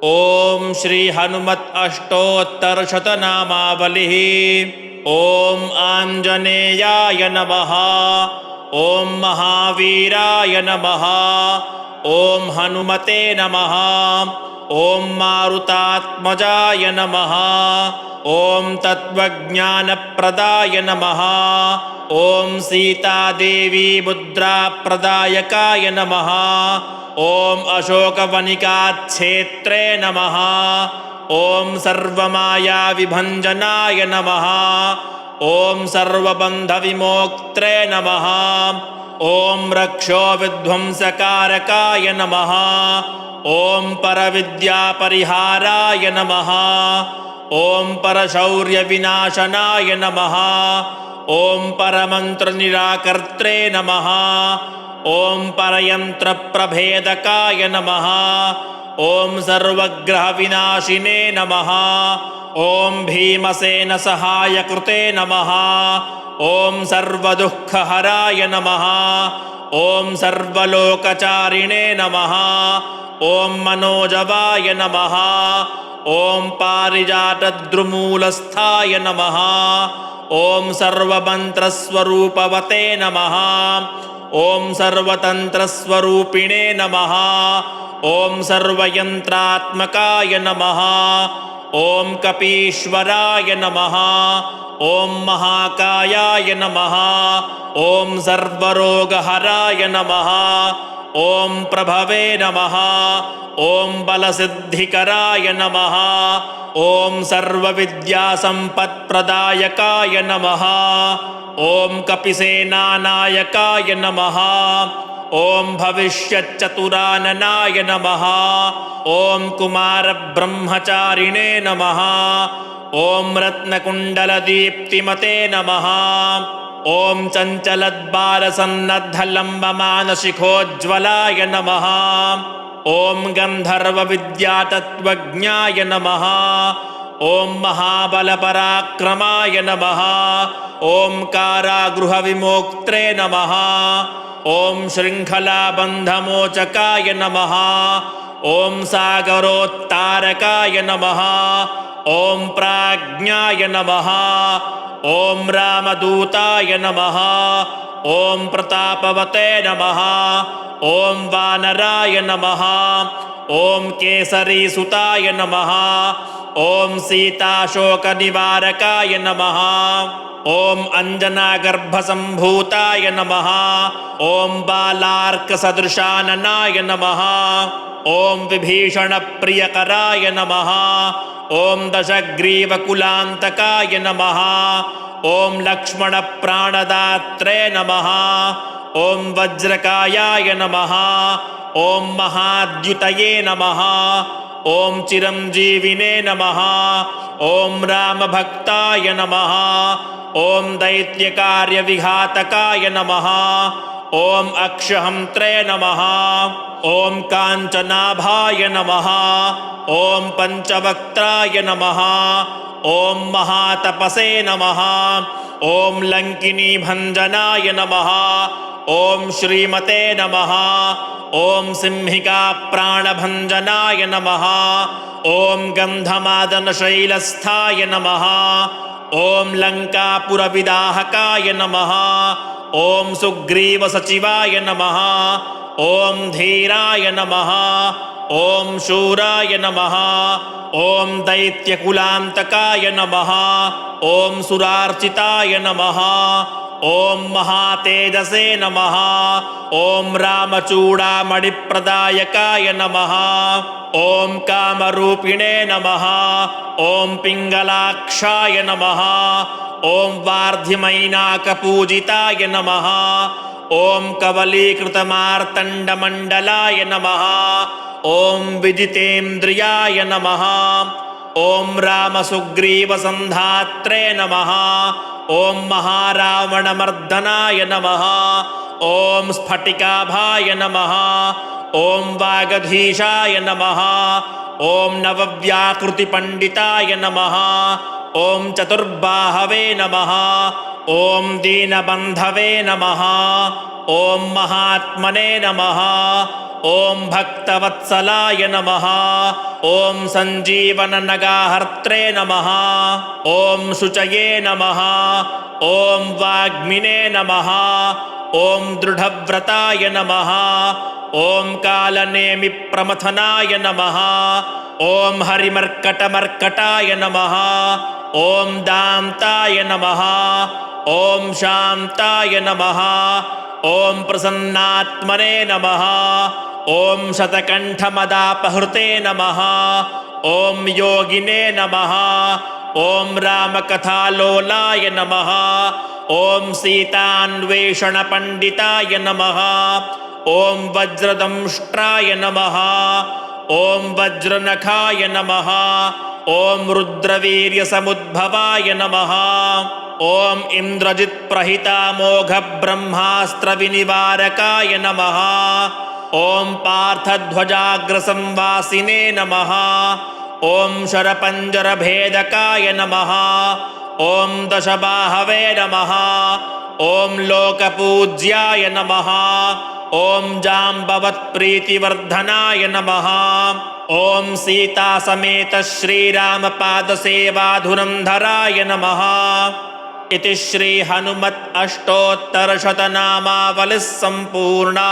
ओम श्री हनुमत अष्टोत्तरशतनामावलिः। ओम आंजनेयाय नमः। ओम महावीराय नमः। ओम हनुमते नमः। ओम मारुतात्मजाय नमः। ओम तत्त्वज्ञानप्रदाय नमः। ओम सीतादेवी मुद्राप्रदायकाय नमः। ओम अशोकवनिकाक्षेत्रे नमः। ओम सर्वमायाविभञ्जनाय नमः। ओम सर्वबन्धविमोक्त्रे नमः। ओम रक्षोविध्वंसकारकाय नमः। ओम परविद्यापरिहाराय नमः। ओम परशौर्यविनाशनाय नमः। ओम परमन्त्रनिराकर्त्रे नमः। ओम परयन्त्रप्रभेदकाय नमः। ओम सर्वग्रहविनाशिने नमः। ओम भीमसेनसहायकृते नमः। ओम सर्वदुःखहराय नमः। ओम सर्वलोकचारिणे नमः। ओम मनोजवाय नमः। ओम पारिजातद्रुमूलस्थाय नमः। ओम सर्वमन्त्रस्वरूपवते नमः। ओम सर्वतन्त्रस्वरूपिणे नमः। ओम सर्वयन्त्रात्मकाय नमः। ओम कपीश्वराय नमः। ओम महाकायाय नमः। ओम सर्वरोगहराय नमः। ओम प्रभवे नमः। ओम बलसिद्धिकराय नमः। ओम सर्वविद्यासम्पत्प्रदायकाय नमः। ओम कपिसेनानायकाय नमः। ओम भविष्यच्चतुराननाय नमः। ओम कुमारब्रह्मचारिणे नमः। ओम रत्नकुण्डलदीप्तिमते नमः। ओम चञ्चलद्बालसन्नद्धलम्बमानशिखोज्ज्वलाय नमः। ओम गन्धर्वविद्यातत्त्वज्ञाय नमः। ओम महाबलपराक्रमाय नमः। ओम कारागृहविमोक्त्रे नमः। ओम शृङ्खलाबन्धमोचकाय नमः। ओम सागरोत्तारकाय नमः। ओम प्राज्ञाय नमः। ओम रामदूताय नमः। ओम प्रतापवते नमः। ओम वानराय नमः। ओम केसरीसुताय नमः। ओम सीताशोकनिवारकाय नमः। ओम अंजनागर्भसम्भूताय नमः। ओम बालार्कसदृशाननाय नमः। ओम विभीषणप्रियकराय नमः। ओम दशग्रीवकुलान्तकाय नमः। ओम लक्ष्मणप्राणदात्रे नमः। ओम वज्रकायाय नमः। ओम महाद्युतये नमः। ओम चिरंजीविने नमः। ओम रामभक्ताय नमः। ओम दैत्यकार्यविघातकाय नमः। ओम अक्षहन्त्रे नमः। ओम काञ्चनाभाय नमः। ओम पंचवक्त्राय नमः। ओम महातपसे नमः। ओम लंकिनीभञ्जनाय नमः। ओम श्रीमते नमः। ओम सिंहिकाप्राणभञ्जनाय नमः। ओम गन्धमादनशैलस्थाय नमः। ओम लङ्कापुरविदाहकाय नमः। ओम सुग्रीवसचिवाय नमः। ओम धीराय नमः। ओम शूराय नमः। ओम दैत्यकुलान्तकाय नमः। ओम सुरार्चिताय नमः। ओम महातेजसे नमः। ओम रामचूडामणिप्रदायकाय नमः। ओम कामरूपिणे नमः। ओम पिङ्गलाक्षाय नमः। ओम वार्धिमैनाकपूजिताय नमः। ओम कवलीकृतमार्तण्डमण्डलाय नमः। ओम विजितेन्द्रियाय नमः। ओम रामसुग्रीवसन्धात्रे नमः। ओम महारावणमर्दनाय नमः। ओम स्फटिकाभाय नमः। ओम वागधीशाय नमः। ओम नवव्याकृतिपण्डिताय नमः। ओम चतुर्बाहवे नमः। ओम दीनबन्धवे नमः। ओम महात्मने नमः। ॐ भक्तवत्सलाय नमः ॐ सञ्जीवननगाहर्त्रे नमः ॐ शुचये नमः ॐ वाग्मिने नमः ॐ दृढव्रताय नमः ॐ कालनेमिप्रमथनाय नमः ॐ हरिमर्कटमर्कटाय नमः ॐ दान्ताय नमः ॐ शान्ताय नमः ॐ प्रसन्नात्मने नमः ॐ शतकण्ठमदापहृते नमः ॐ योगिने नमः ॐ रामकथालोलाय नमः ॐ सीतान्वेषणपण्डिताय नमः ॐ वज्रदंष्ट्राय नमः ॐ वज्रनखाय नमः ॐ रुद्रवीर्यसमुद्भवाय नमः ॐ इन्द्रजित्प्रहितामोघब्रह्मास्त्रविनिवारकाय नमः ॐ पार्थध्वजाग्रसंवासिने नमः ॐ शरपञ्जरभेदकाय नमः ॐ दशबाहवे नमः ॐ लोकपूज्याय नमः ॐ जाम्बवत्प्रीतिवर्धनाय नमः ॐ सीतासमेत श्रीरामपादसेवाधुरन्धराय नमः इति श्रीहनुमत् अष्टोत्तरशतनामावलिः सम्पूर्णा।